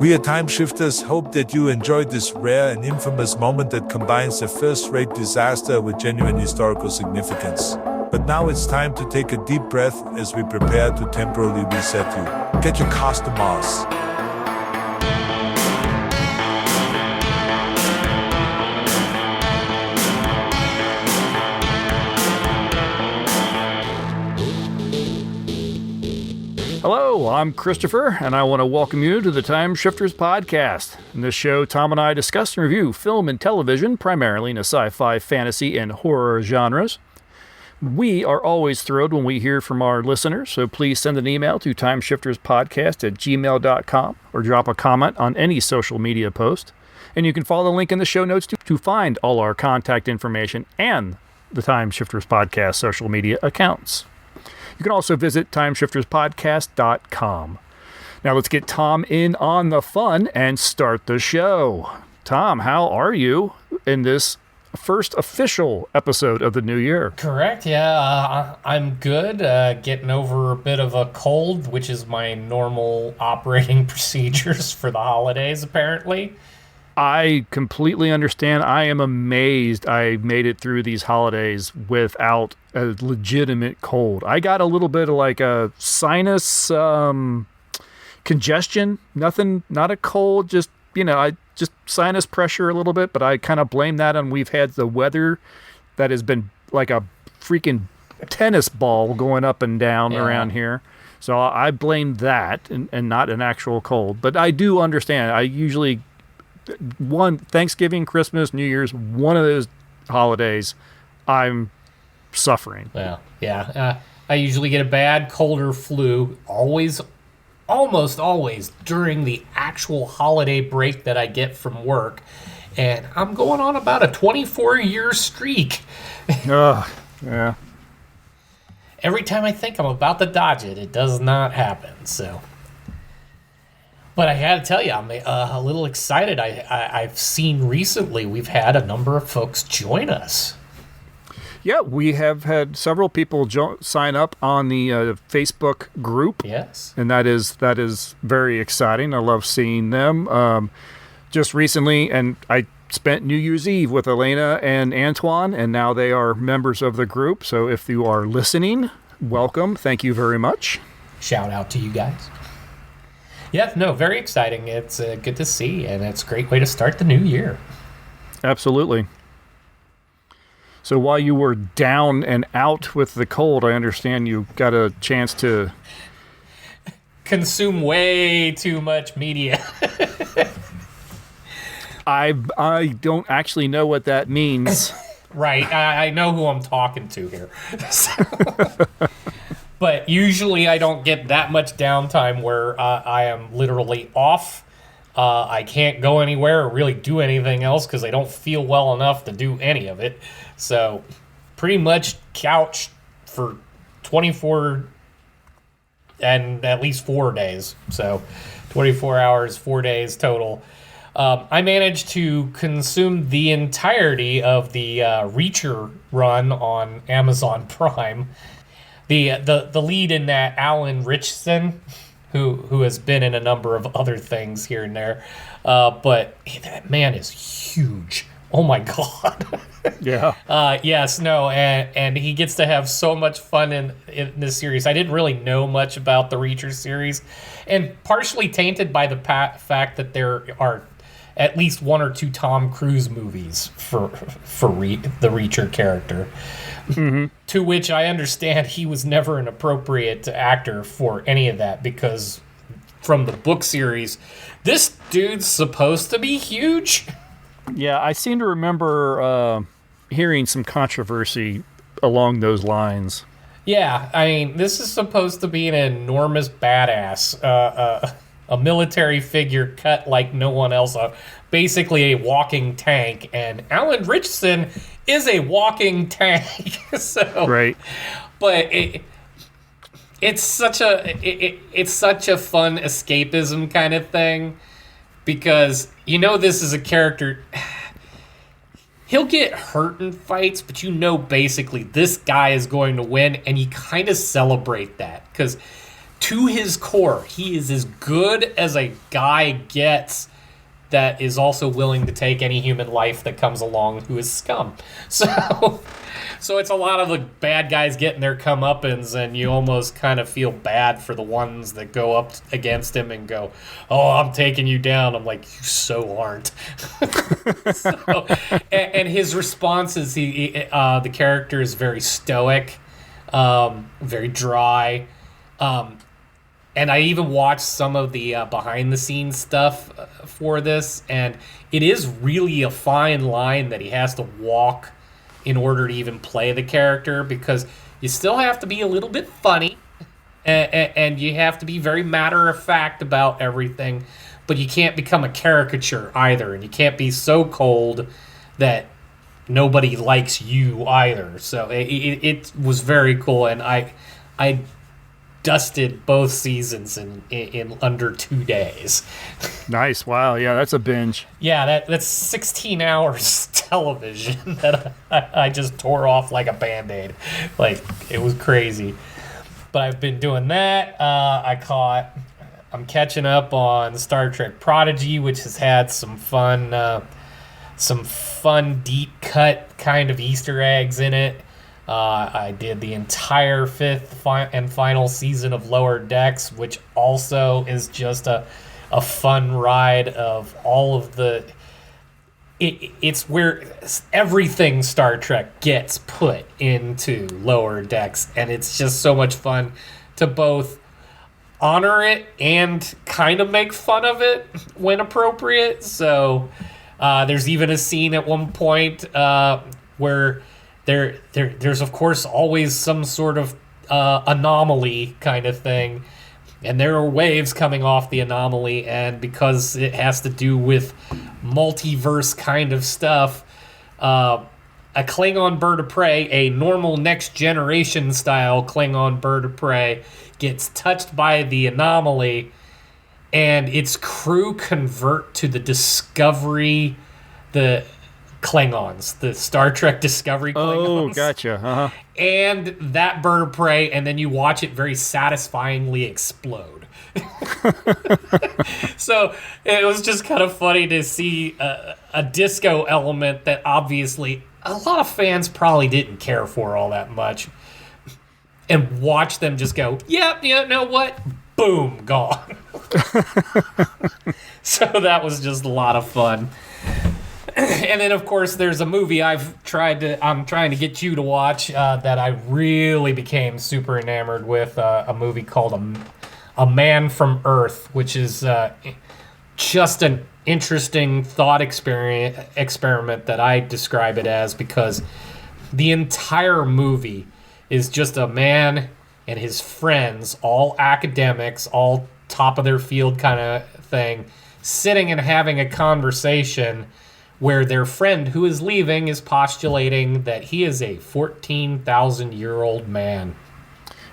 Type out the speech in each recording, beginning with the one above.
We at Time Shifters hope that you enjoyed this rare and infamous moment that combines a first-rate disaster with genuine historical significance. But now it's time to take a deep breath as we prepare to temporarily reset you. Get your cast to Mars. Hello, I'm Christopher, and I want to welcome you to the Time Shifters podcast. In this show, Tom and I discuss and review film and television, primarily in the sci-fi, fantasy, and horror genres. We are always thrilled when we hear from our listeners, so please send an email to timeshifterspodcast@gmail.com or drop a comment on any social media post. And you can follow the link in the show notes to find all our contact information and the Time Shifters Podcast social media accounts. You can also visit timeshifterspodcast.com. Now let's get Tom in on the fun and start the show. Tom, how are you in this first official episode of the new year? Correct, yeah. I'm good. Getting over a bit of a cold, which is my normal operating procedures for the holidays, apparently. I completely understand. I am amazed I made it through these holidays without a legitimate cold. I got a little bit of like a sinus congestion. Nothing, not a cold, just, just sinus pressure a little bit, but I kind of blame that on we've had the weather that has been like a freaking tennis ball going up and down around here. So I blame that and not an actual cold. But I do understand. I usually... Thanksgiving, Christmas, New Year's, one of those holidays, I'm suffering. Well, yeah. I usually get a bad cold or flu, almost always, during the actual holiday break that I get from work. And I'm going on about a 24-year streak. Yeah. Every time I think I'm about to dodge it, it does not happen, so... But I had to tell you, I'm a little excited. I've seen recently we've had a number of folks join us. Yeah, we have had several people sign up on the Facebook group. Yes. And that is very exciting. I love seeing them. Just recently, and I spent New Year's Eve with Elena and Antoine, and now they are members of the group. So if you are listening, welcome. Thank you very much. Shout out to you guys. Yeah, no, very exciting. It's good to see, and it's a great way to start the new year. Absolutely. So while you were down and out with the cold, I understand you got a chance to... consume way too much media. I don't actually know what that means. Right, I know who I'm talking to here. But usually I don't get that much downtime where I am literally off. I can't go anywhere or really do anything else because I don't feel well enough to do any of it. So pretty much couch for 24 and at least 4 days. So 24 hours, 4 days total. I managed to consume the entirety of the Reacher run on Amazon Prime. The lead in that, Alan Richardson, who has been in a number of other things here and there, but that man is huge. Oh my God. Yeah. Yes, no, and he gets to have so much fun in this series. I didn't really know much about the Reacher series, and partially tainted by the fact that there are at least one or two Tom Cruise movies for the Reacher character. Mm-hmm. To which I understand he was never an appropriate actor for any of that, because from the book series, this dude's supposed to be huge. Yeah, I seem to remember hearing some controversy along those lines. Yeah, I mean, this is supposed to be an enormous badass, a military figure cut like no one else, basically a walking tank, and Alan Richardson is a walking tank. So, right. But it's such a fun escapism kind of thing, because this is a character. He'll get hurt in fights, but basically this guy is going to win, and you kind of celebrate that, because to his core, he is as good as a guy gets that is also willing to take any human life that comes along who is scum. So it's a lot of the bad guys getting their comeuppance, and you almost kind of feel bad for the ones that go up against him and go, "Oh, I'm taking you down." I'm like, "You so aren't." And his response is the character is very stoic, very dry. And I even watched some of the behind-the-scenes stuff for this, and it is really a fine line that he has to walk in order to even play the character, because you still have to be a little bit funny, and you have to be very matter-of-fact about everything, but you can't become a caricature either, and you can't be so cold that nobody likes you either. So it was very cool, and I dusted both seasons in under 2 days. Nice. Wow. Yeah, that's a binge. Yeah, that's 16 hours television that I just tore off like a Band-Aid. Like, it was crazy. But I've been doing that. I'm catching up on Star Trek Prodigy, which has had some fun deep cut kind of Easter eggs in it. I did the entire fifth and final season of Lower Decks, which also is just a fun ride of all of the... It's where everything Star Trek gets put into Lower Decks, and it's just so much fun to both honor it and kind of make fun of it when appropriate. So there's even a scene at one point where... There's of course always some sort of anomaly kind of thing, and there are waves coming off the anomaly, and because it has to do with multiverse kind of stuff, a Klingon bird of prey, a normal Next Generation style Klingon bird of prey, gets touched by the anomaly, and its crew convert to the Discovery, the Klingons, the Star Trek Discovery Klingons. Oh, gotcha. Uh-huh. And that bird of prey, and then you watch it very satisfyingly explode. So it was just kind of funny to see a disco element that obviously a lot of fans probably didn't care for all that much, and watch them just go, yep, you know what? Boom, gone. So that was just a lot of fun. And then, of course, there's a movie I'm trying to get you to watch that I really became super enamored with, a movie called A Man from Earth, which is just an interesting thought experiment that I describe it as, because the entire movie is just a man and his friends, all academics, all top of their field kind of thing, sitting and having a conversation where their friend who is leaving is postulating that he is a 14,000-year-old man.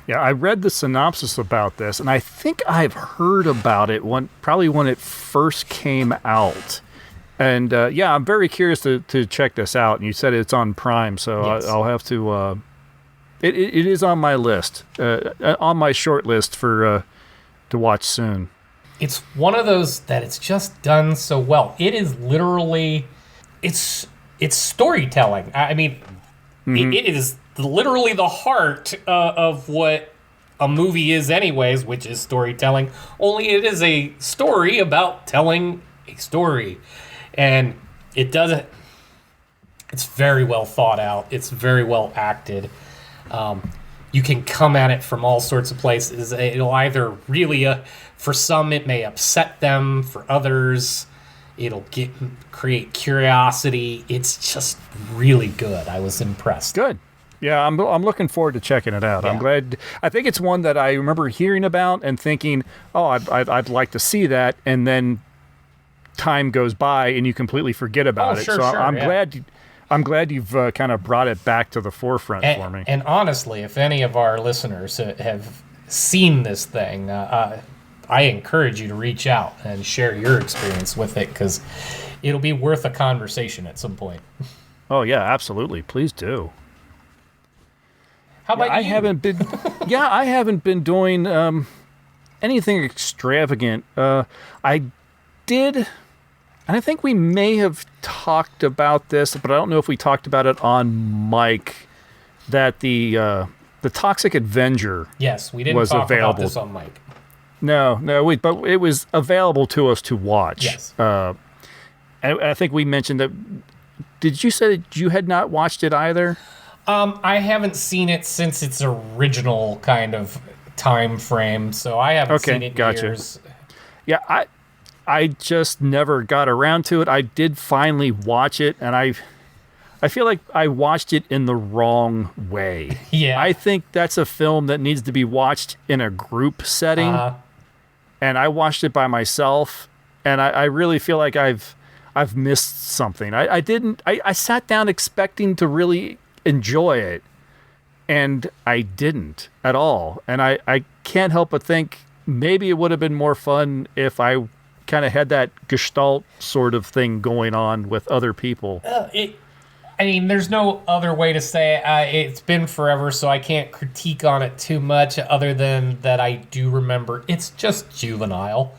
Yeah, I read the synopsis about this, and I think I've heard about it probably when it first came out. And yeah, I'm very curious to check this out. And you said it's on Prime, so yes. I'll have to... It is on my list, on my short list for to watch soon. It's one of those that it's just done so well. It is literally... It's storytelling. I mean, it is literally the heart of what a movie is anyways, which is storytelling. Only it is a story about telling a story. And it doesn't... It's very well thought out. It's very well acted. You can come at it from all sorts of places. It'll either really... for some, it may upset them. For others... It'll create curiosity. It's just really good. I was impressed. Good. Yeah, I'm looking forward to checking it out. Yeah. I'm glad. I think it's one that I remember hearing about and thinking, oh, I'd like to see that, and then time goes by and you completely forget about it. Sure, so sure, I'm glad you've kind of brought it back to the forefront for me. And honestly, if any of our listeners have seen this thing, I encourage you to reach out and share your experience with it, because it'll be worth a conversation at some point. Oh, yeah, absolutely. Please do. How about you? I haven't been doing anything extravagant. I did, and I think we may have talked about this, but I don't know if we talked about it on mic, that the Toxic Avenger Yes, we didn't was talk about available. this on mic. No, but it was available to us to watch. Yes. I think we mentioned that. Did you say that you had not watched it either? I haven't seen it since its original kind of time frame, so I haven't seen it in years. Yeah, I just never got around to it. I did finally watch it, and I feel like I watched it in the wrong way. Yeah. I think that's a film that needs to be watched in a group setting, and I watched it by myself, and I really feel like I've missed something. I sat down expecting to really enjoy it, and I didn't at all. And I can't help but think maybe it would have been more fun if I kind of had that Gestalt sort of thing going on with other people. There's no other way to say it. It's been forever, so I can't critique on it too much other than that I do remember it's just juvenile.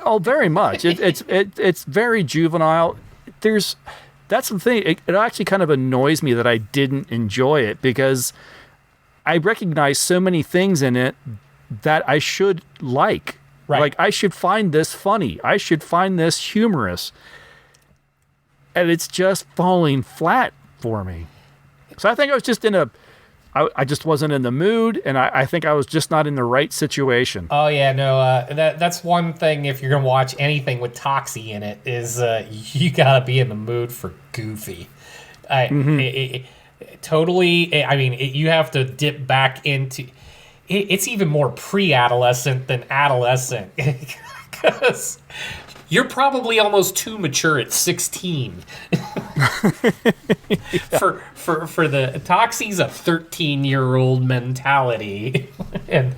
Oh, very much. It's very juvenile. That's the thing. It actually kind of annoys me that I didn't enjoy it, because I recognize so many things in it that I should like. Right. Like, I should find this funny. I should find this humorous. And it's just falling flat for me. So I think I was just I just wasn't in the mood, and I think I was just not in the right situation. Oh yeah, no, that's one thing. If you're gonna watch anything with Toxie in it, is you gotta be in the mood for goofy. Totally. I mean, you have to dip back into. It's even more pre-adolescent than adolescent, because you're probably almost too mature at 16. For the Toxie's a 13-year-old mentality, and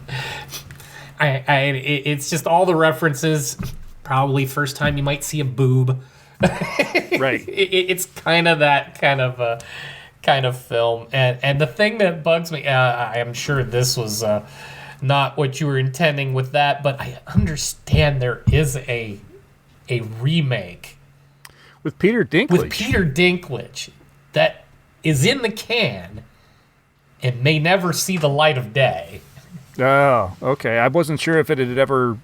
it's just all the references. Probably first time you might see a boob. Right. It's kind of that kind of film, and the thing that bugs me, I am sure this was not what you were intending with that, but I understand there is a remake With Peter Dinklage. That is in the can and may never see the light of day. Oh, okay. I wasn't sure if it had ever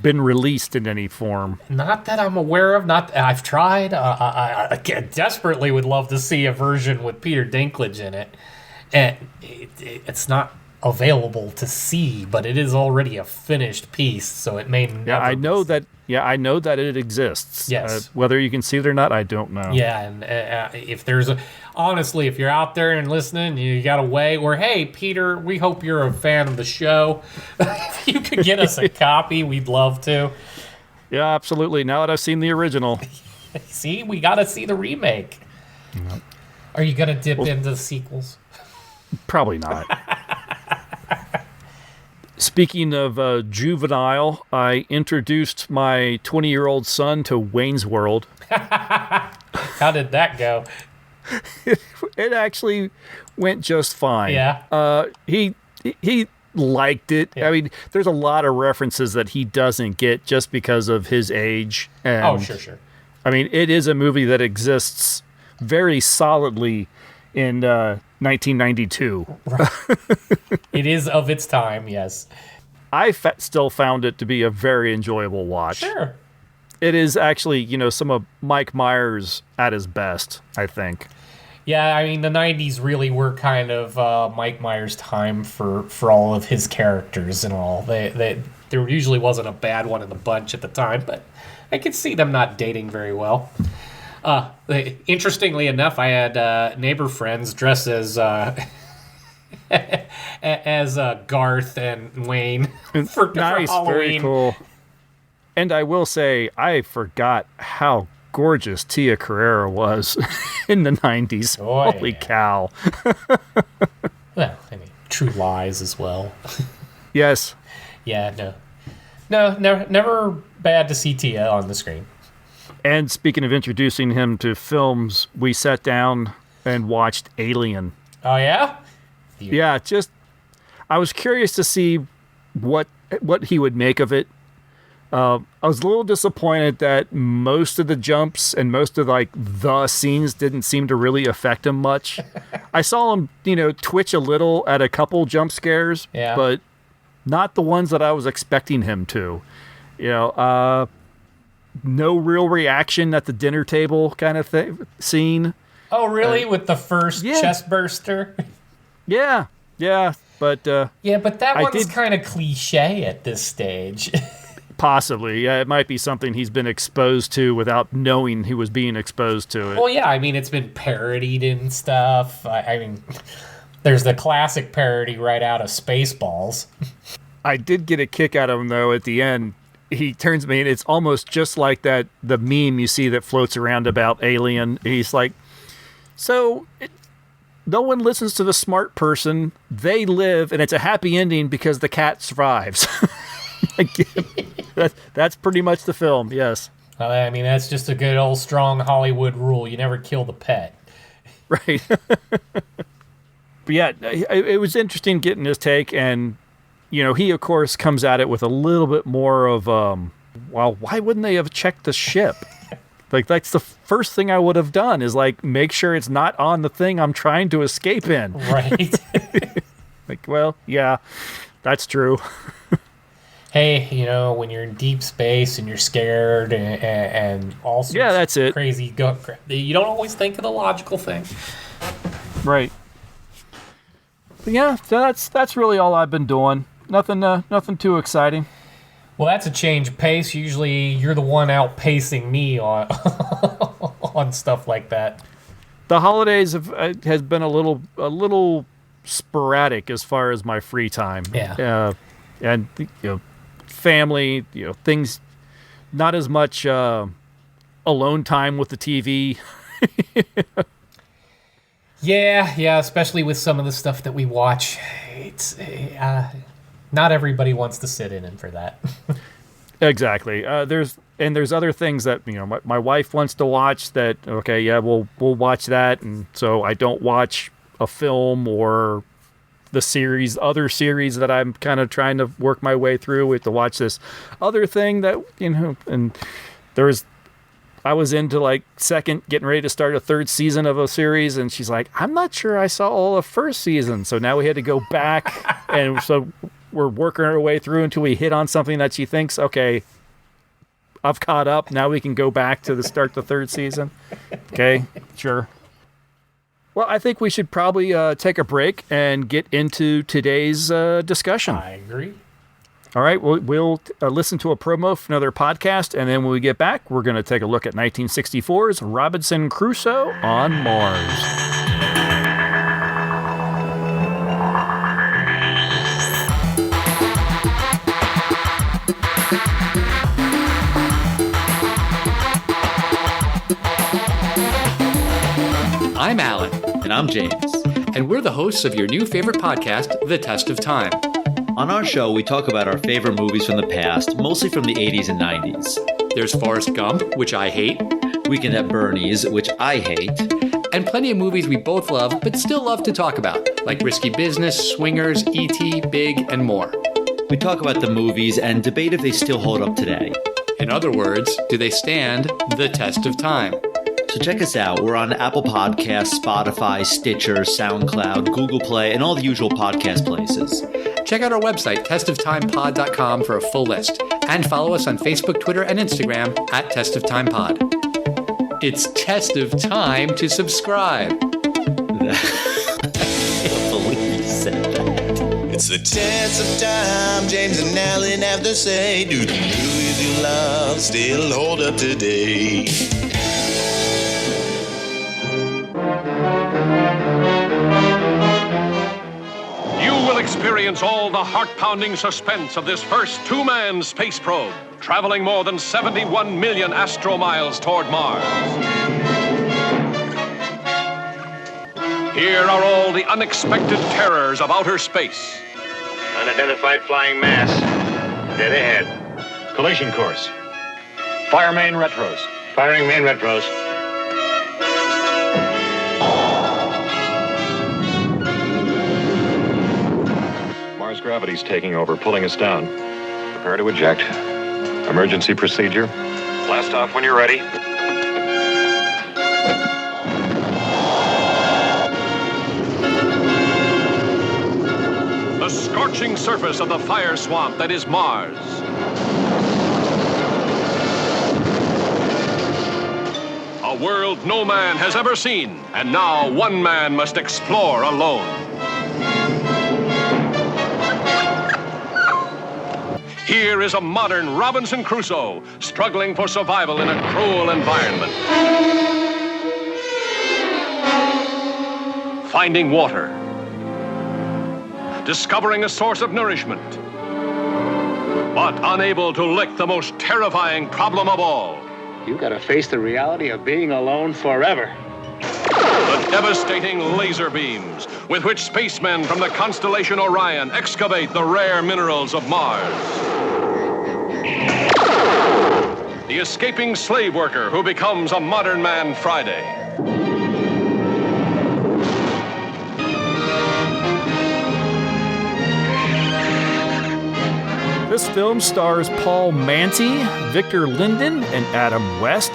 been released in any form. Not that I'm aware of. Not I've tried. I desperately would love to see a version with Peter Dinklage in it, and it's not available to see, but it is already a finished piece, so it may never. I know that it exists. Yes. Whether you can see it or not, I don't know. Yeah, and if there's honestly, if you're out there and listening, you got a way where, hey, Peter, we hope you're a fan of the show. If you could get us a copy, we'd love to. Yeah, absolutely. Now that I've seen the original. See, we got to see the remake. Yep. Are you going to dip into the sequels? Probably not. Speaking of juvenile, I introduced my 20-year-old son to Wayne's World. How did that go? It actually went just fine. Yeah. He liked it. Yeah. I mean, there's a lot of references that he doesn't get just because of his age. And, Sure. I mean, it is a movie that exists very solidly in 1992. Right. It is of its time, yes. I still found it to be a very enjoyable watch. Sure. It is actually, some of Mike Myers at his best, I think. Yeah, I mean, the 90s really were kind of Mike Myers' time for all of his characters and all. There usually wasn't a bad one in the bunch at the time, but I could see them not dating very well. Interestingly enough, I had neighbor friends dressed as Garth and Wayne for Nice, Halloween. very cool. And I will say, I forgot how gorgeous Tia Carrera was in the 90s. Oh, Holy yeah. cow. Well, I mean, True Lies as well. Yes. Yeah, no, never bad to see Tia on the screen. And speaking of introducing him to films, we sat down and watched Alien. Oh, yeah? Yeah, I was curious to see what what he would make of it. I was a little disappointed that most of the jumps and most of like the scenes didn't seem to really affect him much. I saw him, twitch a little at a couple jump scares, but not the ones that I was expecting him to. No real reaction at the dinner table kind of scene. Oh, really? With the first chest burster? Yeah, but but that one's kind of cliche at this stage. Possibly. Yeah, it might be something he's been exposed to without knowing he was being exposed to it. Well, yeah, I mean, it's been parodied and stuff. I mean, there's the classic parody right out of Spaceballs. I did get a kick out of him, though, at the end. He turns to me, and it's almost just like the meme you see that floats around about Alien. He's like, no one listens to the smart person. They live, and it's a happy ending because the cat survives. That's pretty much the film, yes. Well, I mean, that's just a good old strong Hollywood rule. You never kill the pet. Right. But yeah, it was interesting getting his take, and, he, of course, comes at it with a little bit more of, well, why wouldn't they have checked the ship? Like, that's the first thing I would have done is, like, make sure it's not on the thing I'm trying to escape in. Right. Like, well, yeah, that's true. Hey, when you're in deep space and you're scared and all sorts that's it. Crazy, you don't always think of the logical thing. Right. But yeah, that's really all I've been doing. Nothing too exciting. Well, that's a change of pace. Usually you're the one outpacing me on on stuff like that. The holidays has been a little sporadic as far as my free time. Yeah. And family, things, not as much alone time with the TV. Yeah, especially with some of the stuff that we watch. It's not everybody wants to sit in for that. Exactly. There's other things that my wife wants to watch that. Okay, yeah, we'll watch that, and so I don't watch a film or the other series that I'm kind of trying to work my way through with to watch this other thing that, and I was into like getting ready to start a third season of a series, and she's like, I'm not sure I saw all the first season. So now we had to go back, and so we're working our way through until we hit on something that she thinks, okay, I've caught up. Now we can go back to start the third season. Okay, sure. Well, I think we should probably take a break and get into today's discussion. I agree. All right, we'll listen to a promo for another podcast, and then when we get back, we're going to take a look at 1964's Robinson Crusoe on Mars. I'm Alan. And I'm James. And we're the hosts of your new favorite podcast, The Test of Time. On our show, we talk about our favorite movies from the past, mostly from the 80s and 90s. There's Forrest Gump, which I hate. Weekend at Bernie's, which I hate. And plenty of movies we both love, but still love to talk about, like Risky Business, Swingers, E.T., Big, and more. We talk about the movies and debate if they still hold up today. In other words, do they stand the test of time? So check us out. We're on Apple Podcasts, Spotify, Stitcher, SoundCloud, Google Play, and all the usual podcast places. Check out our website, testoftimepod.com, for a full list. And follow us on Facebook, Twitter, and Instagram at Test of Time Pod. It's test of time to subscribe. I can't believe you said that. It's the test of time. James and Alan have to say, do the movies you love still hold up today? Experience all the heart-pounding suspense of this first two-man space probe, traveling more than 71 million astromiles toward Mars. Here are all the unexpected terrors of outer space. Unidentified flying mass. Dead ahead. Collision course. Fire main retros. Firing main retros. Mars gravity's taking over, pulling us down. Prepare to eject. Emergency procedure. Blast off when you're ready. The scorching surface of the fire swamp that is Mars. A world no man has ever seen, and now one man must explore alone. Here is a modern Robinson Crusoe, struggling for survival in a cruel environment. Finding water. Discovering a source of nourishment. But unable to lick the most terrifying problem of all. You gotta face the reality of being alone forever. The devastating laser beams with which spacemen from the constellation Orion excavate the rare minerals of Mars. The escaping slave worker who becomes a modern man Friday. This film stars Paul Manty, Victor Linden, and Adam West.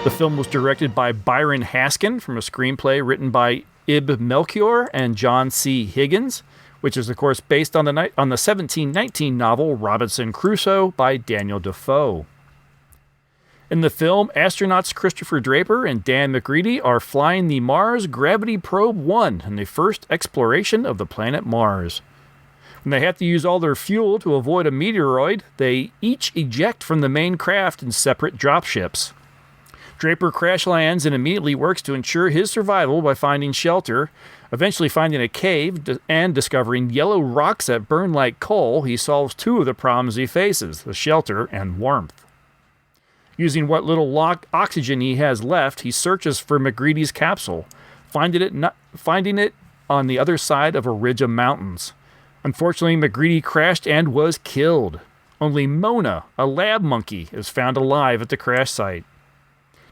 The film was directed by Byron Haskin from a screenplay written by Ib Melchior and John C. Higgins, which is, of course, based on the 1719 novel Robinson Crusoe by Daniel Defoe. In the film, astronauts Christopher Draper and Dan McGreedy are flying the Mars Gravity Probe 1 in the first exploration of the planet Mars. When they have to use all their fuel to avoid a meteoroid, they each eject from the main craft in separate dropships. Draper crash lands and immediately works to ensure his survival by finding shelter. Eventually finding a cave and discovering yellow rocks that burn like coal, he solves two of the problems he faces, the shelter and warmth. Using what little oxygen he has left, he searches for McGreedy's capsule, finding it on the other side of a ridge of mountains. Unfortunately, McGreedy crashed and was killed. Only Mona, a lab monkey, is found alive at the crash site.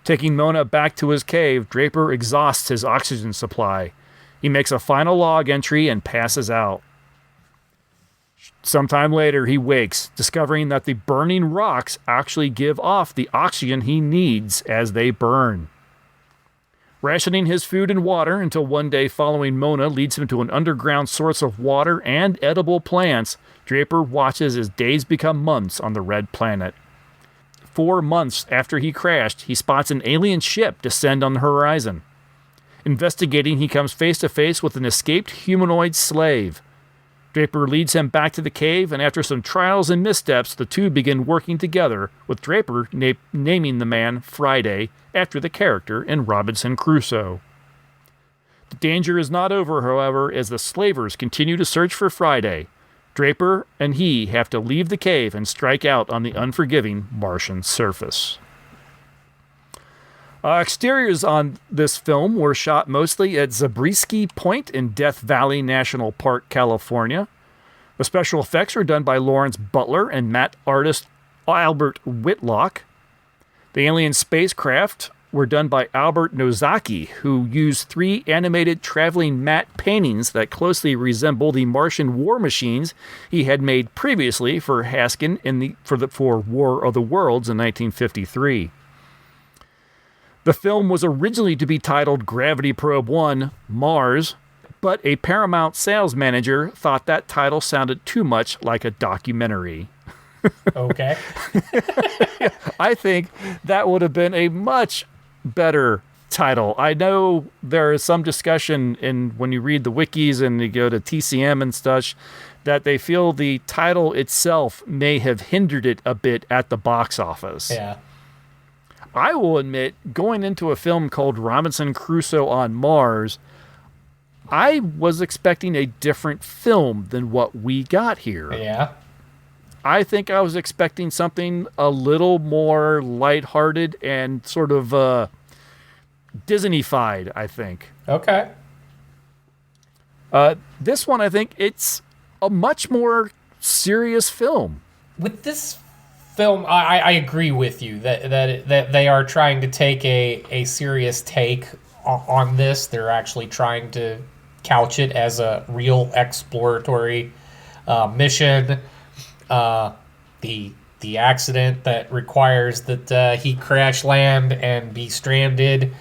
Taking Mona back to his cave, Draper exhausts his oxygen supply. He makes a final log entry and passes out. Sometime later, he wakes, discovering that the burning rocks actually give off the oxygen he needs as they burn. Rationing his food and water until one day following Mona leads him to an underground source of water and edible plants, Draper watches as days become months on the red planet. 4 months after he crashed, he spots an alien ship descend on the horizon. Investigating, he comes face to face with an escaped humanoid slave. Draper leads him back to the cave, and after some trials and missteps, the two begin working together, with Draper naming the man Friday after the character in Robinson Crusoe. The danger is not over, however, as the slavers continue to search for Friday. Draper and he have to leave the cave and strike out on the unforgiving Martian surface. Exteriors on this film were shot mostly at Zabriskie Point in Death Valley National Park, California. The special effects were done by Lawrence Butler and matte artist Albert Whitlock. The alien spacecraft were done by Albert Nozaki, who used 3 animated traveling matte paintings that closely resemble the Martian war machines he had made previously for Haskin for War of the Worlds in 1953. The film was originally to be titled Gravity Probe 1 Mars, but a Paramount sales manager thought that title sounded too much like a documentary. Okay. I think that would have been a much better title. I know there is some discussion when you read the wikis and you go to TCM and such that they feel the title itself may have hindered it a bit at the box office. Yeah. I will admit, going into a film called Robinson Crusoe on Mars, I was expecting a different film than what we got here. Yeah. I think I was expecting something a little more lighthearted and sort of Disney-fied, I think. Okay. This one, I think it's a much more serious film. With this film, I agree with you that they are trying to take a serious take on this. They're actually trying to couch it as a real exploratory mission. the accident that requires that he crash land and be stranded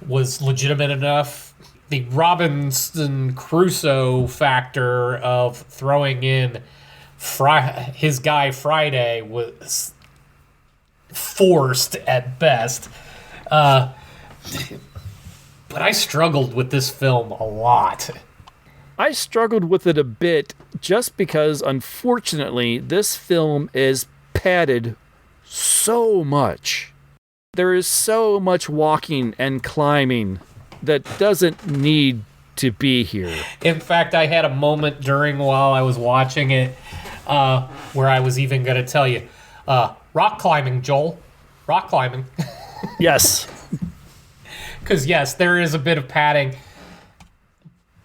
was legitimate enough. The Robinson Crusoe factor of throwing in his guy Friday was forced at best. But I struggled with this film a lot. I struggled with it a bit just because, unfortunately, this film is padded so much. There is so much walking and climbing that doesn't need to be here. In fact, I had a moment while I was watching it where I was even going to tell you, rock climbing, Joel. Rock climbing. Yes. Because, yes, there is a bit of padding.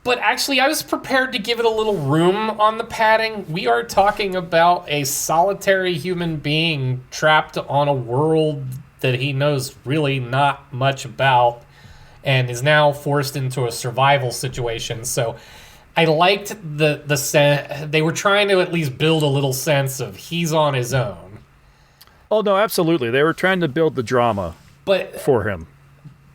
But actually, I was prepared to give it a little room on the padding. We are talking about a solitary human being trapped on a world that he knows really not much about and is now forced into a survival situation. So I liked the sense. They were trying to at least build a little sense of he's on his own. Oh, no, absolutely. They were trying to build the drama for him.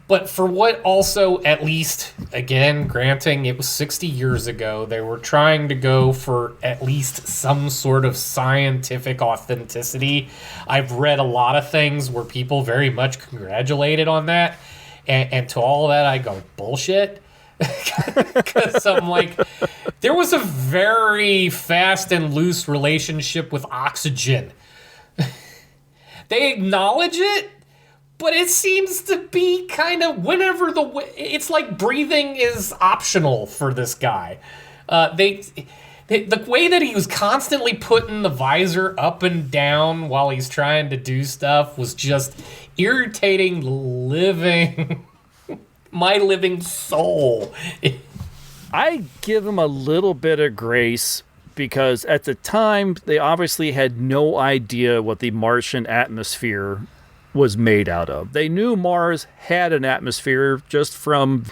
But for what also, at least, again, granting it was 60 years ago, they were trying to go for at least some sort of scientific authenticity. I've read a lot of things where people very much congratulated on that. And to all of that, I go, bullshit. Because I'm like, there was a very fast and loose relationship with oxygen. They acknowledge it. But it seems to be kind of whenever it's like breathing is optional for this guy. The way that he was constantly putting the visor up and down while he's trying to do stuff was just irritating my living soul. I give him a little bit of grace because at the time they obviously had no idea what the Martian atmosphere was made out of. They knew Mars had an atmosphere just from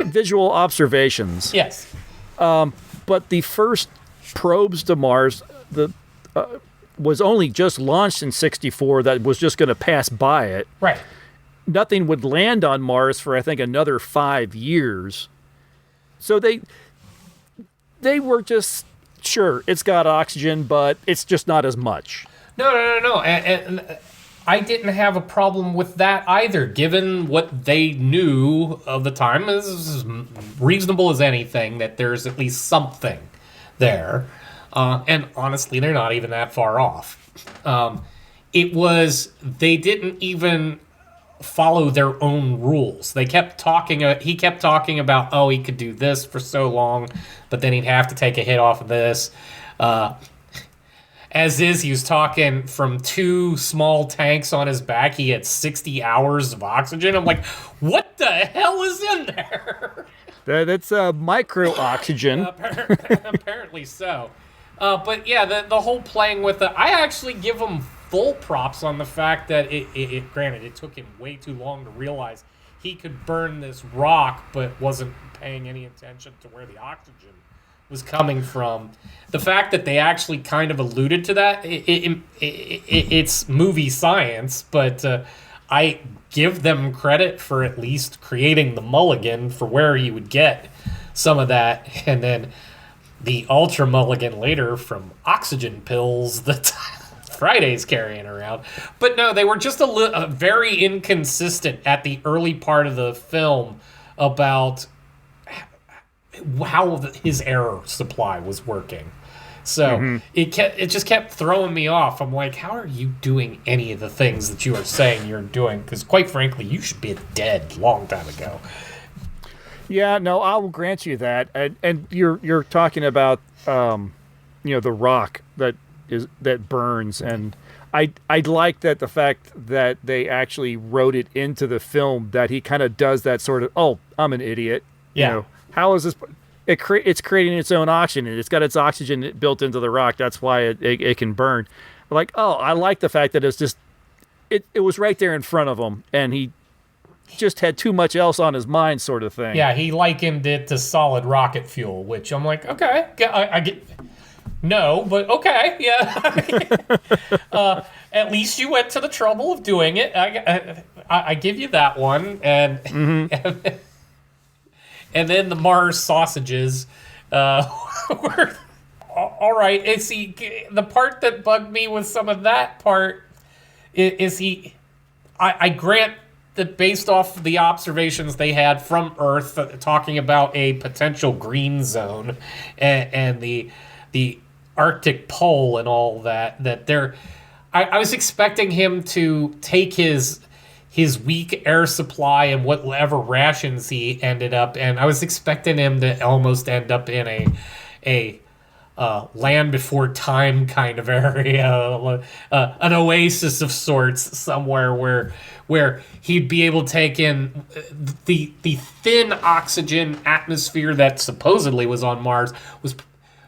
visual observations. Yes. But the first probes to Mars was only just launched in 1964 that was just going to pass by it. Right. Nothing would land on Mars for, I think, another 5 years. So they were just, sure, it's got oxygen, but it's just not as much. No. And I didn't have a problem with that either, given what they knew of the time. This is reasonable as anything, that there's at least something there. And honestly, they're not even that far off. They didn't even follow their own rules. He kept talking about, oh, he could do this for so long, but then he'd have to take a hit off of this. As is, he was talking from 2 small tanks on his back. He had 60 hours of oxygen. I'm like, what the hell is in there? That's micro oxygen. Apparently so. But yeah, the whole playing with it, I actually give him full props on the fact that granted, it took him way too long to realize he could burn this rock, but wasn't paying any attention to where the oxygen was coming from. The fact that they actually kind of alluded to that, it's movie science, but I give them credit for at least creating the mulligan for where you would get some of that, and then the ultra mulligan later from oxygen pills that Friday's carrying around. But no, they were just very inconsistent at the early part of the film about how his air supply was working. So it just kept throwing me off. I'm like, how are you doing any of the things that you are saying you're doing? Because quite frankly, you should be dead a long time ago. Yeah, no, I will grant you that. And you're talking about the rock that burns, and I like that the fact that they actually wrote it into the film that he kind of does that sort of, oh, I'm an idiot. Yeah. How is this? It's creating its own oxygen, and it's got its oxygen built into the rock. That's why it can burn. Like, oh, I like the fact that it's just it was right there in front of him, and he just had too much else on his mind, sort of thing. Yeah, he likened it to solid rocket fuel, which I'm like, okay, I get. No, but okay, yeah. At least you went to the trouble of doing it. I give you that one, and and then the Mars sausages were all right. And see, the part that bugged me with some of that part is I grant that based off the observations they had from Earth, talking about a potential green zone and the Arctic pole and all that they're. I was expecting him to take his weak air supply and whatever rations he ended up, and I was expecting him to almost end up in a land before time kind of area, an oasis of sorts somewhere where he'd be able to take in the thin oxygen atmosphere that supposedly was on Mars was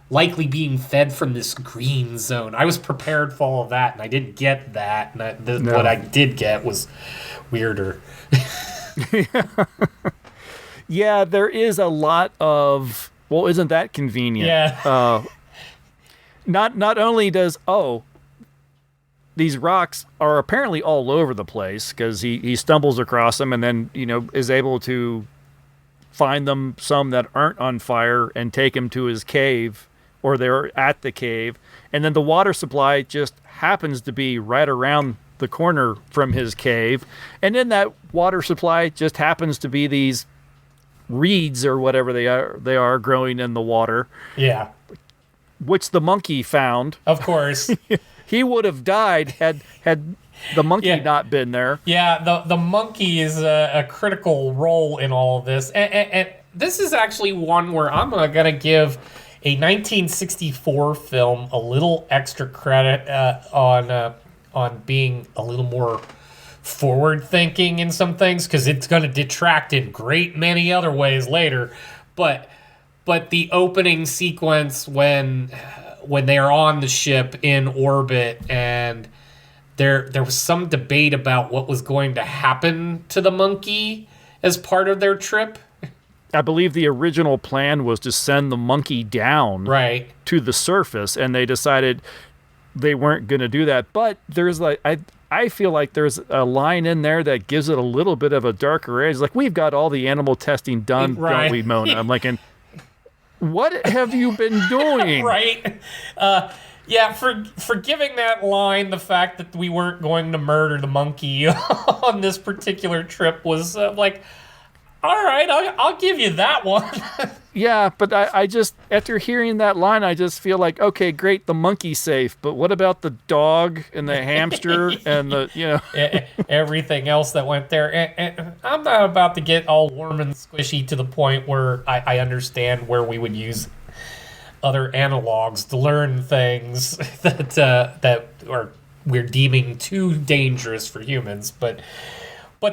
likely being fed from this green zone. I was prepared for all of that, and I didn't get that. And what I did get was weirder. Yeah, there is a lot of, well, isn't that convenient? Yeah. Not only does, these rocks are apparently all over the place because he stumbles across them and then, is able to find them, some that aren't on fire, and take him to his cave, or they're at the cave. And then the water supply just happens to be right around the corner from his cave. And then that water supply just happens to be these reeds or whatever they are growing in the water. Yeah. Which the monkey found. Of course. He would have died had the monkey not been there. Yeah, the monkey is a critical role in all of this. And this is actually one where I'm going to give a 1964 film a little extra credit on being a little more forward-thinking in some things, because it's going to detract in great many other ways later. But the opening sequence when they are on the ship in orbit, and there was some debate about what was going to happen to the monkey as part of their trip. I believe the original plan was to send the monkey down to the surface, and they decided they weren't going to do that. But there's I feel like there's a line in there that gives it a little bit of a darker edge. Like, we've got all the animal testing done, don't we, Mona? I'm like, what have you been doing? Right. Yeah, for giving that line the fact that we weren't going to murder the monkey on this particular trip was like, all right, I'll give you that one. Yeah, but I just, after hearing that line, I just feel like, okay, great, the monkey's safe, but what about the dog and the hamster and the, everything else that went there? And I'm not about to get all warm and squishy to the point where I understand where we would use other analogs to learn things that we're deeming too dangerous for humans, but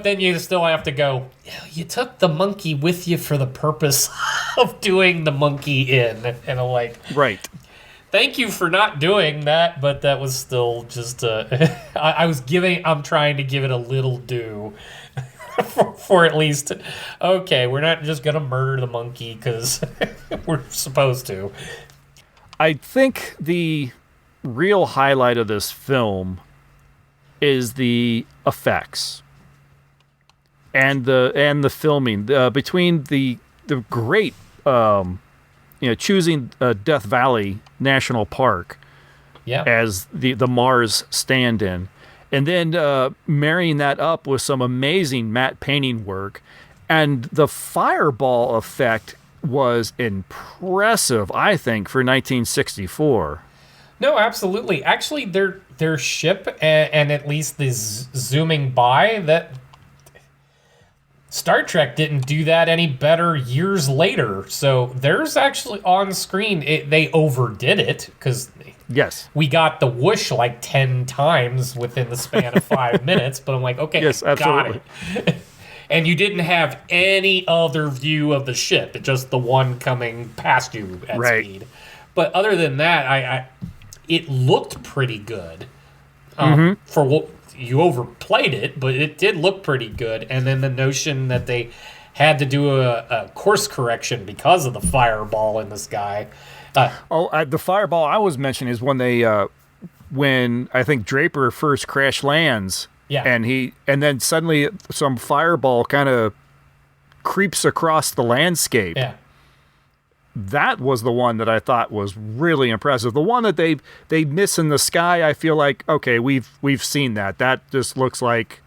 then you still have to go, you took the monkey with you for the purpose of doing the monkey in. And I'm like, right. Thank you for not doing that, but that was still just I'm trying to give it a little due for at least, okay, we're not just going to murder the monkey because we're supposed to. I think the real highlight of this film is the effects. And the filming between the great choosing Death Valley National Park as the Mars stand-in, and then marrying that up with some amazing matte painting work, and the fireball effect was impressive, I think, for 1964. No, absolutely. Actually, their ship and at least the zooming by that. Star Trek didn't do that any better years later. So there's actually on screen, they overdid it because we got the whoosh like 10 times within the span of 5 minutes. But I'm like, okay, yes, absolutely. Got it. And you didn't have any other view of the ship, just the one coming past you at speed. But other than that, it looked pretty good for what. You overplayed it, but it did look pretty good. And then the notion that they had to do a course correction because of the fireball in the sky The fireball I was mentioning is when they, when I think Draper first crash lands. Yeah. And then suddenly some fireball kind of creeps across the landscape. Yeah. That was the one that I thought was really impressive. The one that they miss in the sky, I feel like, okay, we've seen that. That just looks like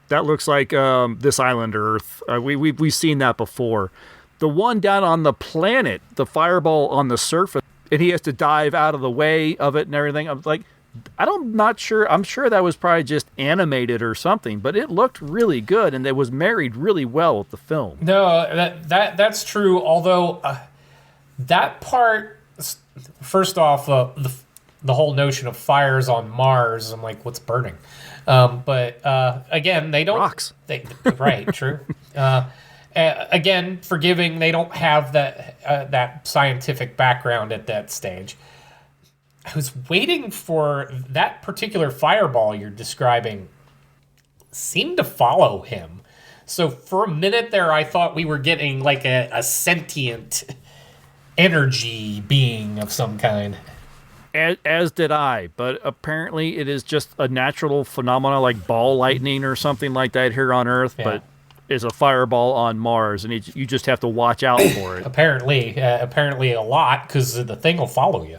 this island Earth. We've seen that before. The one down on the planet, the fireball on the surface, and he has to dive out of the way of it and everything. I'm like, not sure. I'm sure that was probably just animated or something, but it looked really good, and it was married really well with the film. No, that's true. Although that part, first off, the whole notion of fires on Mars, I'm like, what's burning? But again, they don't. Rocks. Right. True. Again, forgiving. They don't have that scientific background at that stage. I was waiting for that particular fireball you're describing seemed to follow him. So for a minute there, I thought we were getting like a sentient energy being of some kind. As did I, but apparently it is just a natural phenomenon like ball lightning or something like that here on Earth, Yeah. but is a fireball on Mars, and you just have to watch out for it. Apparently a lot, because the thing will follow you.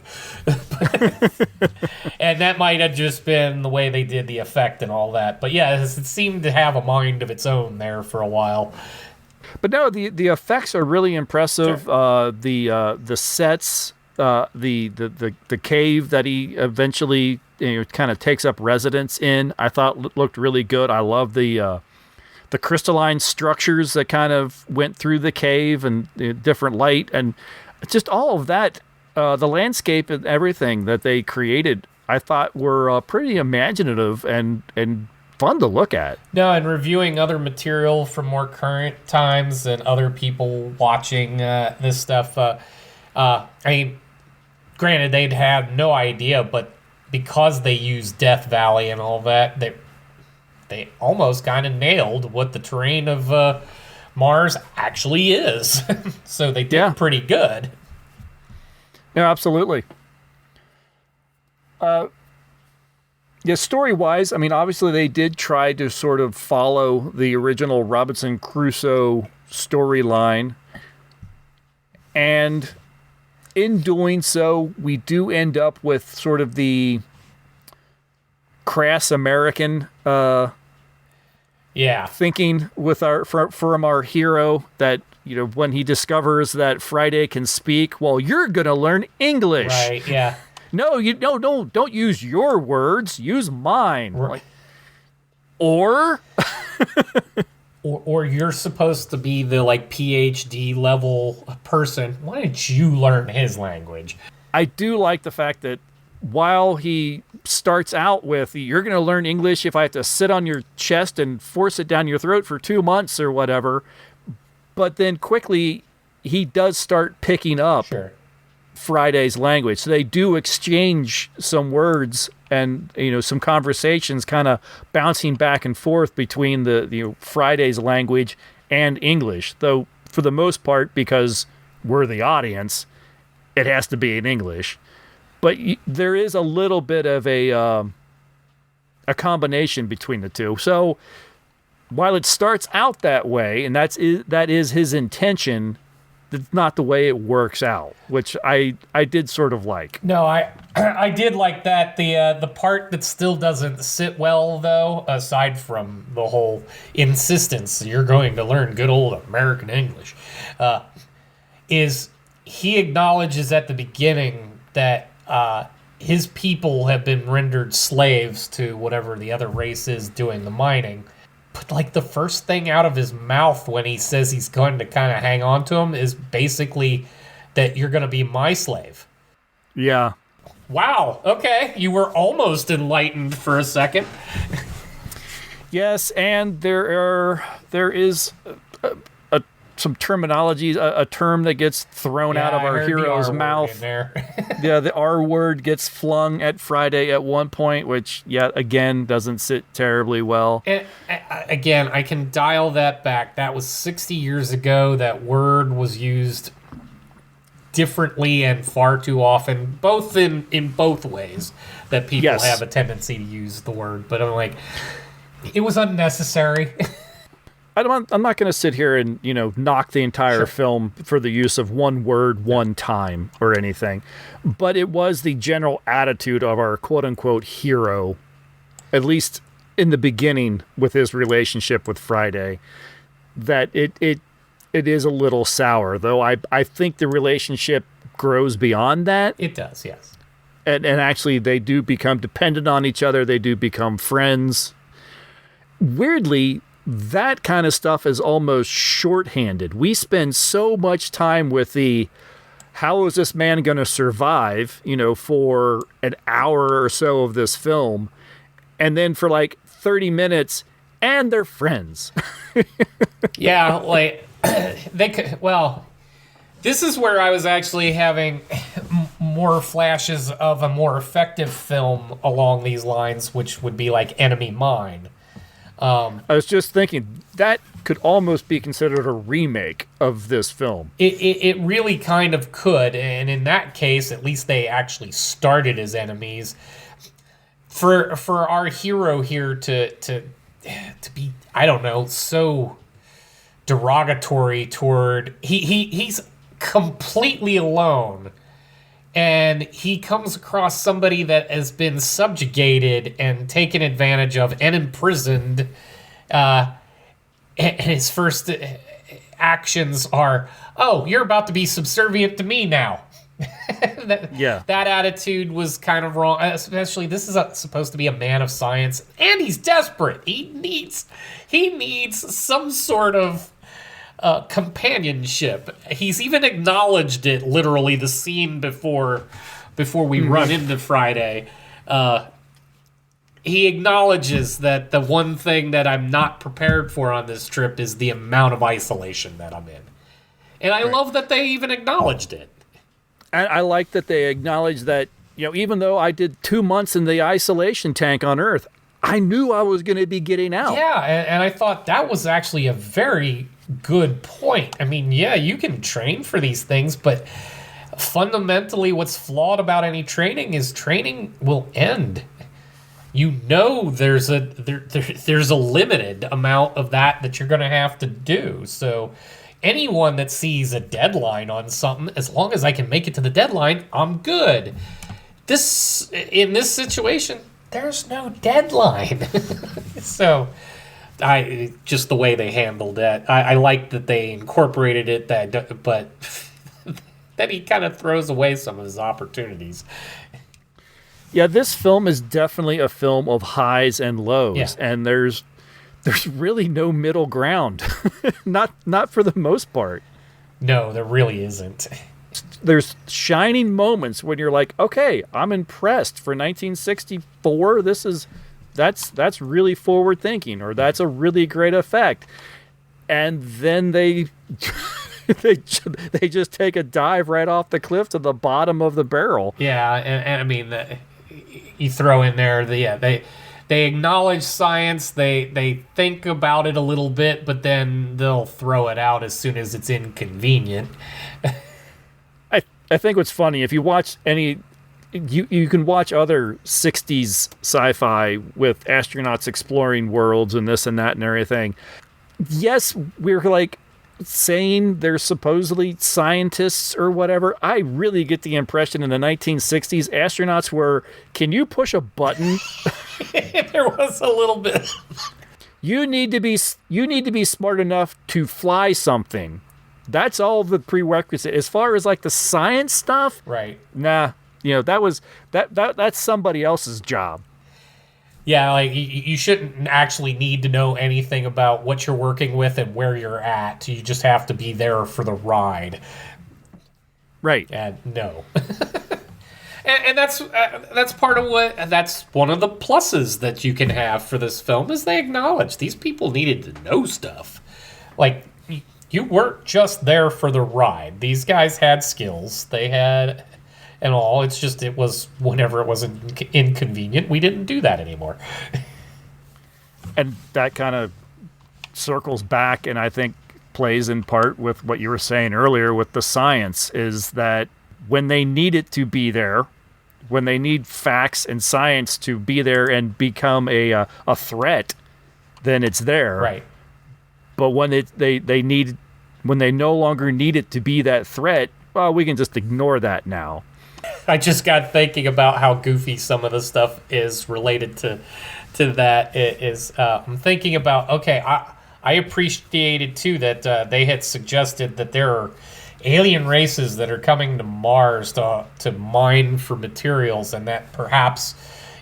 And that might have just been the way they did the effect and all that. But yeah, it seemed to have a mind of its own there for a while. But no, the effects are really impressive. Sure. The sets, the cave that he eventually kind of takes up residence in, I thought looked really good. I love the crystalline structures that kind of went through the cave and different light and just all of that. The landscape and everything that they created, I thought were pretty imaginative and fun to look at. No, and reviewing other material from more current times and other people watching this stuff. I mean, granted, they'd have no idea, but because they used Death Valley and all that, they almost kind of nailed what the terrain of Mars actually is. So they did pretty good. Yeah, absolutely. Story-wise, I mean, obviously they did try to sort of follow the original Robinson Crusoe storyline. And in doing so, we do end up with sort of the crass American thinking with from our hero that, when he discovers that Friday can speak, well, you're going to learn English. Right, yeah. No, don't use your words, use mine. Right. Or you're supposed to be the PhD level person. Why didn't you learn his language? I do like the fact that while he starts out with, you're going to learn English if I have to sit on your chest and force it down your throat for 2 months or whatever, but then quickly he does start picking up Friday's language. So they do exchange some words and some conversations kind of bouncing back and forth between the Friday's language and English, though for the most part, because we're the audience, it has to be in English. But there is a little bit of a combination between the two. So while it starts out that way, and that is his intention, that's not the way it works out, which I did sort of like. No, I did like that. The part that still doesn't sit well, though, aside from the whole insistence you're going to learn good old American English, is he acknowledges at the beginning that his people have been rendered slaves to whatever the other race is doing the mining. But the first thing out of his mouth when he says he's going to kind of hang on to him is basically that you're going to be my slave. Yeah. Wow. Okay. You were almost enlightened for a second. Yes, and there is some terminology, a term that gets thrown out of our hero's mouth. Yeah, the R word gets flung at Friday at one point, which yet again doesn't sit terribly well. And, again, I can dial that back. That was 60 years ago. That word was used differently and far too often, both in both ways that people have a tendency to use the word. But I'm like, it was unnecessary. I'm not going to sit here and, knock the entire film for the use of one word one time or anything. But it was the general attitude of our quote-unquote hero, at least in the beginning with his relationship with Friday, that it is a little sour. Though I think the relationship grows beyond that. It does, yes. And actually they do become dependent on each other. They do become friends. Weirdly, that kind of stuff is almost shorthanded. We spend so much time with how is this man going to survive, for an hour or so of this film. And then for like 30 minutes, and they're friends. Yeah, like, they could, this is where I was actually having more flashes of a more effective film along these lines, which would be like Enemy Mine. I was just thinking that could almost be considered a remake of this film. It really kind of could, and in that case, at least they actually started as enemies. For our hero here to be, I don't know, so derogatory toward he's completely alone. And he comes across somebody that has been subjugated and taken advantage of and imprisoned. And his first actions are, "Oh, you're about to be subservient to me now." That attitude was kind of wrong. Especially, this is supposed to be a man of science, and he's desperate. He needs some sort of companionship. He's even acknowledged it, literally, the scene before we run into Friday. He acknowledges that the one thing that I'm not prepared for on this trip is the amount of isolation that I'm in. And I love that they even acknowledged it. And I like that they acknowledged that, even though I did 2 months in the isolation tank on Earth, I knew I was going to be getting out. Yeah, and I thought that was actually a very good point. I mean, yeah, you can train for these things, but fundamentally what's flawed about any training is training will end. There's a limited amount of that you're going to have to do. So anyone that sees a deadline on something, as long as I can make it to the deadline, I'm good. In this situation, there's no deadline. So just the way they handled that. I like that they incorporated it, but then he kind of throws away some of his opportunities. Yeah, this film is definitely a film of highs and lows, and there's really no middle ground. not for the most part. No, there really isn't. There's shining moments when you're like, okay, I'm impressed. For 1964, that's really forward thinking, or that's a really great effect. And then they just take a dive right off the cliff to the bottom of the barrel. Yeah, and I mean, you throw in there they acknowledge science, they think about it a little bit, but then they'll throw it out as soon as it's inconvenient. I think what's funny, if you watch you can watch other 60s sci-fi with astronauts exploring worlds and this and that and everything. Yes, we're like saying they're supposedly scientists or whatever. I really get the impression in the 1960s astronauts were, can you push a button? There was a little bit. You need to be smart enough to fly something. That's all the prerequisite. As far as like the science stuff, right? Nah, that's somebody else's job. Yeah, like you shouldn't actually need to know anything about what you're working with and where you're at. You just have to be there for the ride. Right. And no. and that's part of that's one of the pluses that you can have for this film is they acknowledge these people needed to know stuff. Like, you weren't just there for the ride. These guys had skills. They had and all. It's just it was whenever it wasn't inconvenient, we didn't do that anymore. And that kind of circles back, and I think plays in part with what you were saying earlier with the science, is that when they need it to be there, when they need facts and science to be there and become a threat, then it's there. Right. But when when they no longer need it to be that threat, well, we can just ignore that now. I just got thinking about how goofy some of the stuff is related to that. I'm thinking about, okay, I appreciated too that they had suggested that there are alien races that are coming to Mars to mine for materials, and that perhaps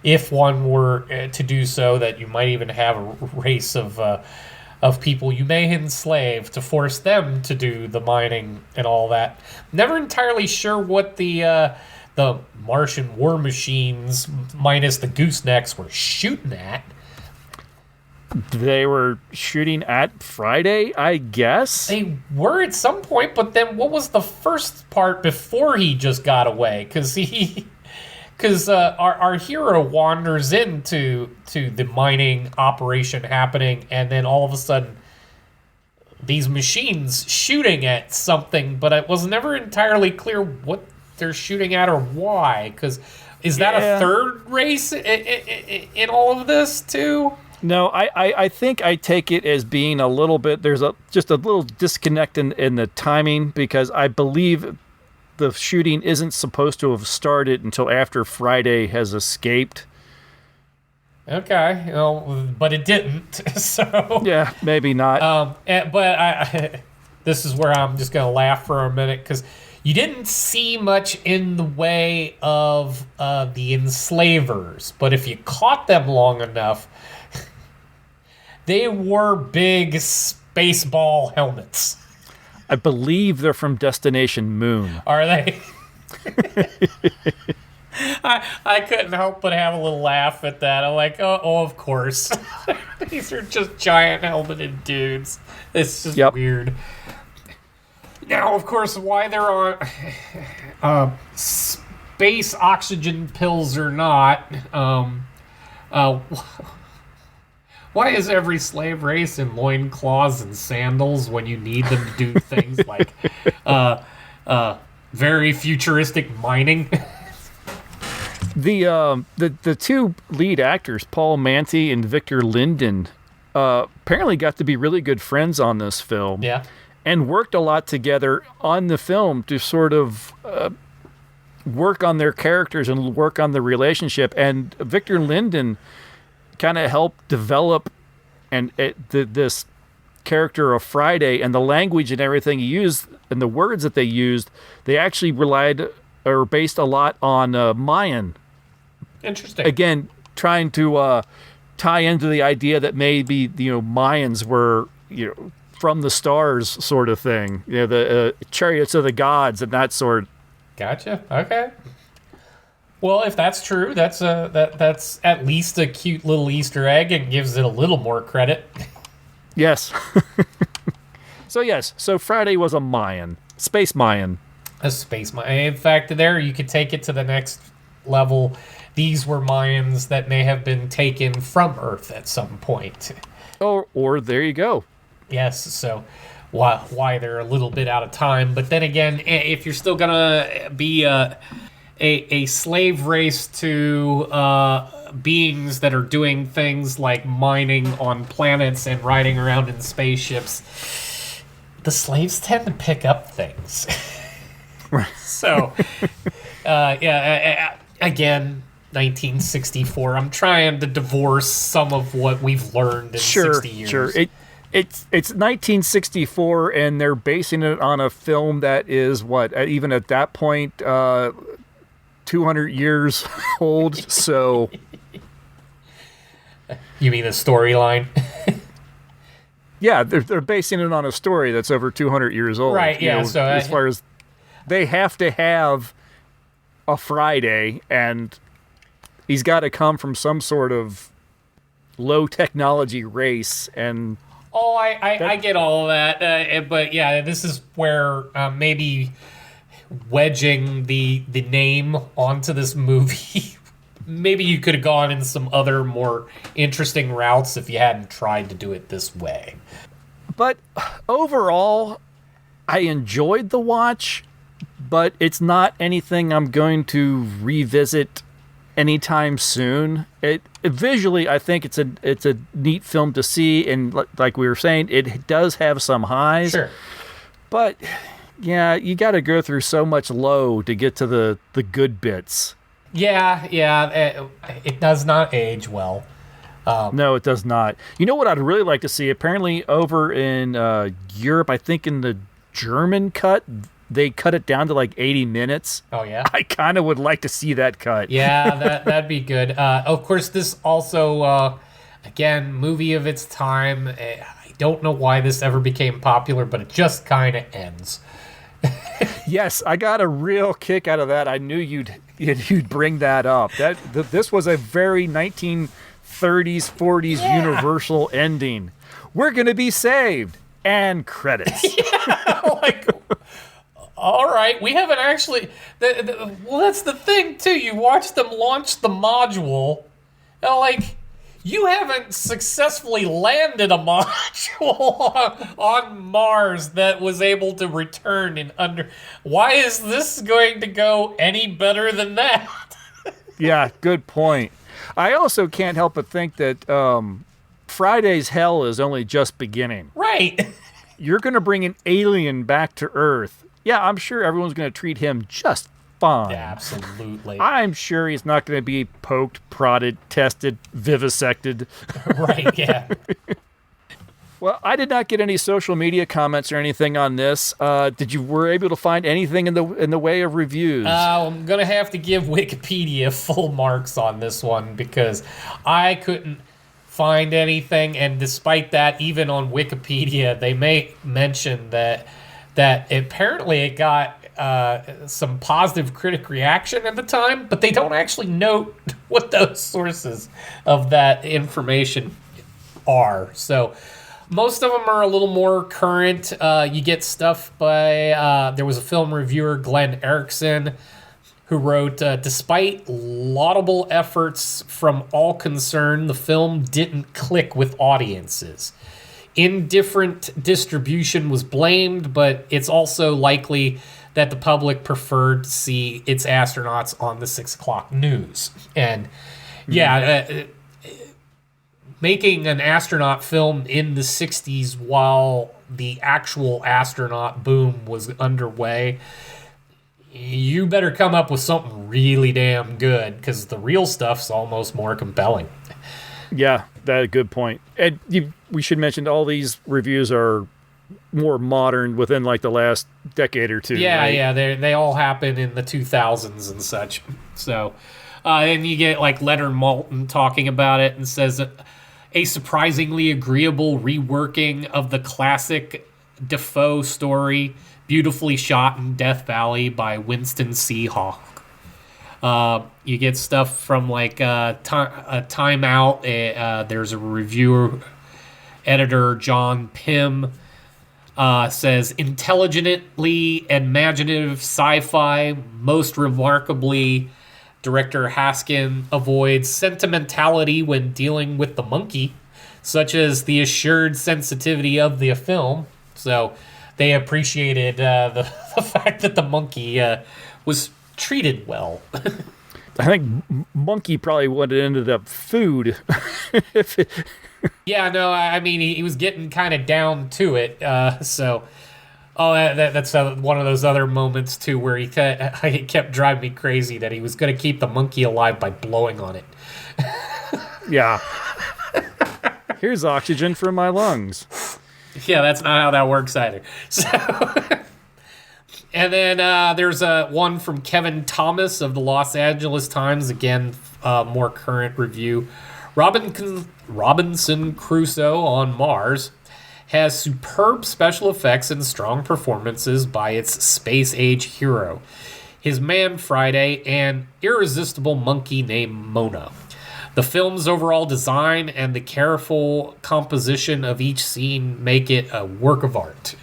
if one were to do so, that you might even have a race of people you may enslave to force them to do the mining and all that. Never entirely sure what the Martian war machines minus the goosenecks were shooting at. They were shooting at Friday, I guess. They were at some point, but then what was the first part before he just got away? Because our hero wanders into the mining operation happening, and then all of a sudden these machines shooting at something, but it was never entirely clear what they're shooting at or why. Because is that a third race in all of this too? No, I think I take it as being a little bit, there's just a little disconnect in the timing, because I believe the shooting isn't supposed to have started until after Friday has escaped. Okay, well, but it didn't, so... Yeah, maybe not. But this is where I'm just going to laugh for a minute, because you didn't see much in the way of the enslavers, but if you caught them long enough, they wore big baseball helmets. I believe they're from Destination Moon. Are they? I couldn't help but have a little laugh at that. I'm like, oh of course. These are just giant helmeted dudes. It's just weird. Now, of course, why they're on space oxygen pills or not, why is every slave race in loincloths and sandals when you need them to do things like very futuristic mining? The two lead actors, Paul Manty and Victor Linden, apparently got to be really good friends on this film. Yeah. And worked a lot together on the film to sort of work on their characters and work on the relationship. And Victor Linden kind of helped develop this character of Friday, and the language and everything he used and the words that they used, they actually relied or based a lot on Mayan. Interesting. Again, trying to tie into the idea that maybe Mayans were from the stars sort of thing, the chariots of the gods and that sort. Gotcha. Okay. Well, if that's true, that's at least a cute little Easter egg and gives it a little more credit. Yes. So Friday was a Mayan, space Mayan. A space Mayan. In fact, there you could take it to the next level. These were Mayans that may have been taken from Earth at some point. Or there you go. Yes. So why they're a little bit out of time, but then again, if you're still gonna be a slave race to beings that are doing things like mining on planets and riding around in spaceships, the slaves tend to pick up things. So, again, 1964. I'm trying to divorce some of what we've learned in 60 years. Sure. It's 1964, and they're basing it on a film that is, even at that point, 200 years old, so... You mean the storyline? Yeah, they're basing it on a story that's over 200 years old. Right, yeah. So as far as they have to have a Friday, and he's got to come from some sort of low technology race, and... Oh, I get all of that, but yeah, this is where maybe wedging the name onto this movie, maybe you could have gone in some other more interesting routes if you hadn't tried to do it this way. But overall, I enjoyed the watch, but it's not anything I'm going to revisit anytime soon. It visually, I think it's a neat film to see, and like we were saying, it does have some highs. Sure. But yeah, you got to go through so much low to get to the good bits. Yeah, it does not age well. No, it does not. You know what I'd really like to see? Apparently over in Europe, I think in the German cut, they cut it down to like 80 minutes. Oh, yeah? I kind of would like to see that cut. Yeah, that'd be good. Of course, this also, again, movie of its time. I don't know why this ever became popular, but it just kind of ends. Yes, I got a real kick out of that. I knew you'd bring that up. This was a very 1930s, 40s Universal ending. We're going to be saved. And credits. Like, all right, we haven't actually... well, that's the thing, too. You watch them launch the module, like... You haven't successfully landed a module on Mars that was able to return in under... Why is this going to go any better than that? Yeah, good point. I also can't help but think that Friday's hell is only just beginning. Right. You're going to bring an alien back to Earth. Yeah, I'm sure everyone's going to treat him just fine. Yeah, absolutely. I'm sure he's not going to be poked, prodded, tested, vivisected. Right, yeah. Well, I did not get any social media comments or anything on this. Were able to find anything in the way of reviews? I'm gonna have to give Wikipedia full marks on this one because I couldn't find anything, and despite that, even on Wikipedia, they may mention that apparently it got some positive critic reaction at the time, but they don't actually note what those sources of that information are. So most of them are a little more current. You get stuff by, there was a film reviewer, Glenn Erickson, who wrote, despite laudable efforts from all concerned, the film didn't click with audiences. Indifferent distribution was blamed, but it's also likely that the public preferred to see its astronauts on the 6 o'clock news. And making an astronaut film in the 60s while the actual astronaut boom was underway, you better come up with something really damn good, because the real stuff's almost more compelling. Yeah, that's a good point. And we should mention all these reviews are more modern within like the last decade or two. Yeah, right? yeah, they all happen in the 2000s and such. So, and you get like Leonard Maltin talking about it and says a surprisingly agreeable reworking of the classic Defoe story, beautifully shot in Death Valley by Winston C. Hawke. You get stuff from like Time Out. There's a reviewer, editor, John Pym, says, intelligently imaginative sci-fi, most remarkably, director Haskin avoids sentimentality when dealing with the monkey, such as the assured sensitivity of the film. So they appreciated the fact that the monkey was treated well. I think monkey probably would have ended up food. Yeah, no, I mean, he was getting kind of down to it. That's one of those other moments, too, where he kept driving me crazy that he was going to keep the monkey alive by blowing on it. Yeah. Here's oxygen for my lungs. Yeah, that's not how that works either. So, and then there's one from Kevin Thomas of the Los Angeles Times, again, more current review. Robinson Crusoe on Mars has superb special effects and strong performances by its space-age hero, his man Friday, and irresistible monkey named Mona. The film's overall design and the careful composition of each scene make it a work of art.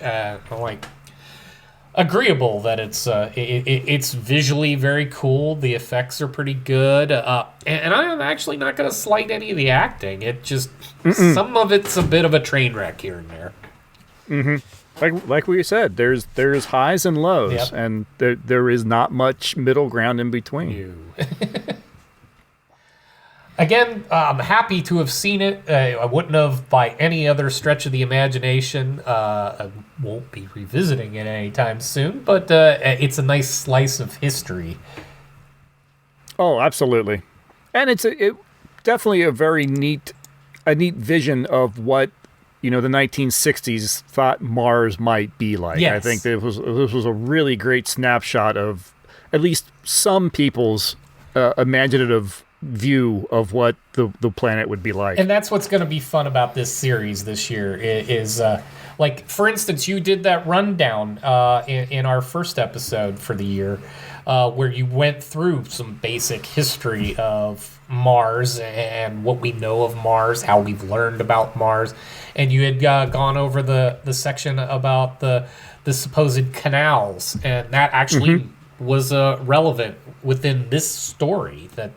Agreeable that it's visually very cool. The effects are pretty good, and I'm actually not going to slight any of the acting. It just some of it's a bit of a train wreck here and there. Like we said, there's highs and lows, Yep. and there is not much middle ground in between. Again, I'm happy to have seen it. I wouldn't have by any other stretch of the imagination. I won't be revisiting it anytime soon, but it's a nice slice of history. Oh, absolutely, and it's definitely a very neat vision of what the 1960s thought Mars might be like. Yes. I think this was a really great snapshot of at least some people's imaginative view of what the planet would be like. And that's what's going to be fun about this series this year is like, for instance, you did that rundown in our first episode for the year where you went through some basic history of Mars and what we know of Mars, how we've learned about Mars, and you had gone over the section about the supposed canals, and that actually was relevant within this story. That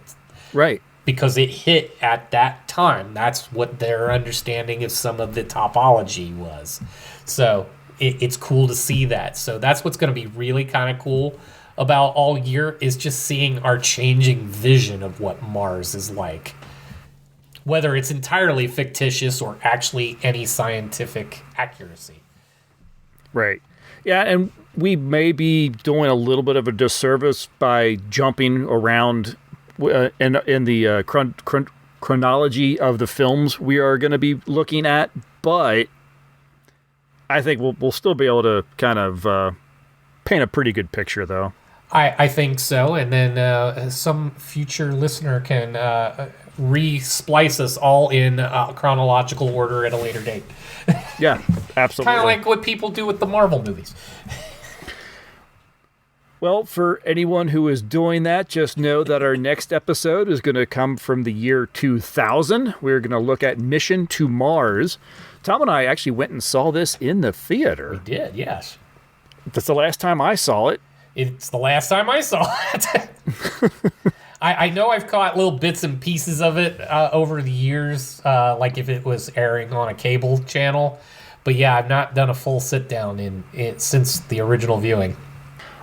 right. Because it hit at that time. That's what their understanding of some of the topology was. So it's cool to see that. So that's what's going to be really kind of cool about all year, is just seeing our changing vision of what Mars is like. Whether it's entirely fictitious or actually any scientific accuracy. Right. Yeah, and we may be doing a little bit of a disservice by jumping around in the chronology of the films we are going to be looking at, but I think we'll still be able to kind of paint a pretty good picture, though. I think so, and then some future listener can re-splice us all in chronological order at a later date. Yeah, absolutely. Kind of like what people do with the Marvel movies. Well, for anyone who is doing that, just know that our next episode is going to come from the year 2000. We're going to look at Mission to Mars. Tom and I actually went and saw this in the theater. We did, yes. That's the last time I saw it. It's the last time I saw it. I know I've caught little bits and pieces of it over the years, like if it was airing on a cable channel. But yeah, I've not done a full sit-down in it since the original viewing.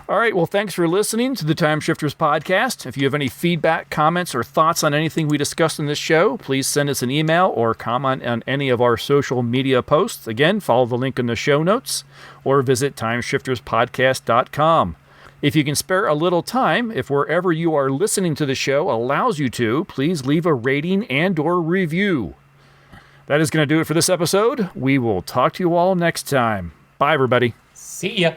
All right, well, thanks for listening to the Time Shifters podcast. If you have any feedback, comments, or thoughts on anything we discussed in this show, please send us an email or comment on any of our social media posts. Again, follow the link in the show notes or visit timeshifterspodcast.com. If you can spare a little time, if wherever you are listening to the show allows you to, please leave a rating and or review. That is going to do it for this episode. We will talk to you all next time. Bye, everybody. See ya.